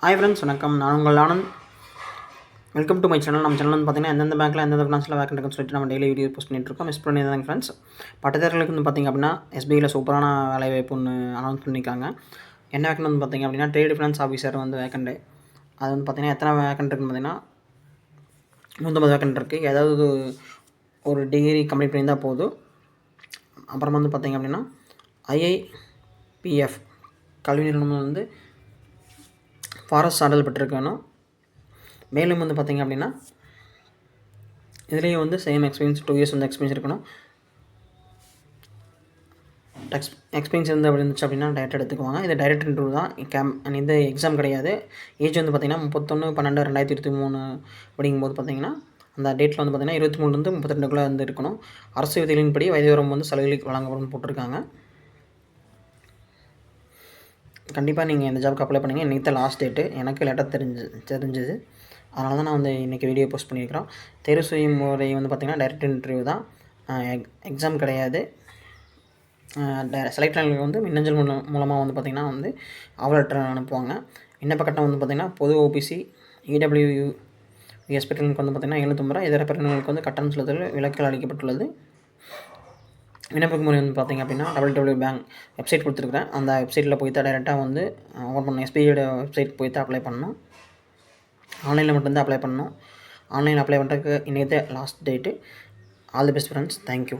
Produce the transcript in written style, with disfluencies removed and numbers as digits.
Hi friends, வணக்கம். நான் உங்கள் Anand. Welcome to my channel. நம்ம சேனல் வந்து பார்த்தீங்கன்னா எந்தெந்த பேங்க்கில் எந்தெந்த ஃபினான்ஸில் வேக்கண்ட் இருக்குன்னு சொல்லிட்டு நம்ம டெய்லி வீடியோ போஸ்ட் பண்ணிட்டுருக்கோம். மிஸ் பண்ணியிருந்தாங்க ஃப்ரெண்ட்ஸ். பட்டதாரிகளுக்கு வந்து பார்த்திங்க அப்படின்னா எஸ்பிஐயில் சூப்பரான வேலைவாய்ப்பு ஒன்று அனௌன்ஸ் பண்ணியிருக்காங்க. என்ன வேக்கண்ட் வந்து பார்த்திங்க அப்படின்னா ட்ரேட் ஃபினான்ஸ் ஆஃபீஸர் வந்து வேக்கண்ட்டு. அது வந்து பார்த்திங்கன்னா எத்தனை வேக்கண்ட் இருக்குன்னு பார்த்தீங்கன்னா 150 வேக்கண்ட் இருக்குது. ஏதாவது ஒரு டிகிரி கம்ப்ளீட் பண்ணியிருந்தால் போதும். அப்புறமா வந்து பார்த்திங்க அப்படின்னா IIPF கல்வி நிறுவனம் வந்து ஃபாரஸ்ட் சான்றிதழ் பெற்றிருக்கணும். மேலும் வந்து பார்த்திங்க அப்படின்னா இதுலேயும் வந்து சேம் எக்ஸ்பீரியன்ஸ் 2 இயர்ஸ் வந்து எக்ஸ்பீரியன்ஸ் இருக்கணும். எக்ஸ்பீரியன்ஸ் இருந்து அப்படி இருந்துச்சு அப்படின்னா டைரெக்ட் எடுத்துக்குவாங்க. இது டைரெக்ட் இன்டர்வியூ தான். இந்த எக்ஸாம் கிடையாது. ஏஜ் வந்து பார்த்திங்கன்னா 31/12/2023 அப்படிங்கும்போது பார்த்திங்கன்னா அந்த டேட்டில் வந்து பார்த்திங்கன்னா 23 32 வந்து இருக்கணும். அரசு விதிகளின்படி வயது வரம்பு வந்து சலுகைகளுக்கு வழங்கப்படும் போட்டிருக்காங்க. கண்டிப்பாக நீங்கள் இந்த ஜாப்க்கு அப்ளை பண்ணுங்கள். இன்றைக்கி தான் லாஸ்ட் டேட்டு. எனக்கு லேட்டாக தெரிஞ்சுது. அதனால தான் நான் வந்து இன்றைக்கி வீடியோ போஸ்ட் பண்ணியிருக்கிறோம். தேர்வு செய்யும் முறை வந்து பார்த்திங்கன்னா டைரெக்ட் இன்டர்வியூ தான். எக்ஸாம் கிடையாது. செலக்ட் ஆனவங்களுக்கு வந்து மின்னஞ்சல் மூலமாக வந்து பார்த்திங்கன்னா வந்து ஆவல் லெட்டர் அனுப்புவாங்க. விண்ணப்ப கட்டணம் வந்து பார்த்திங்கன்னா பொது OBC EWS பிரிவினருக்கு வந்து பார்த்திங்கன்னா 750 ரூபா. இதர பிரிவினருக்கு வந்து கட்டணம் செலுத்தல் விலக்கல் அளிக்கப்பட்டுள்ளது. விண்ணப்ப முறை வந்து பார்த்திங்க அப்படின்னா www பேங்க் வெப்சைட் கொடுத்துருக்குறேன். அந்த வெப்சைட்டில் போய் தான் டைரெக்டாக வந்து ஓப்பன் பண்ணணும். SBIயோட வெப்சைட் போய் தான் அப்ளை பண்ணணும். ஆன்லைனில் மட்டும்தான் அப்ளை பண்ணணும். ஆன்லைன் அப்ளை பண்ணுறதுக்கு இன்றைக்கி last date. All the best friends. Thank you.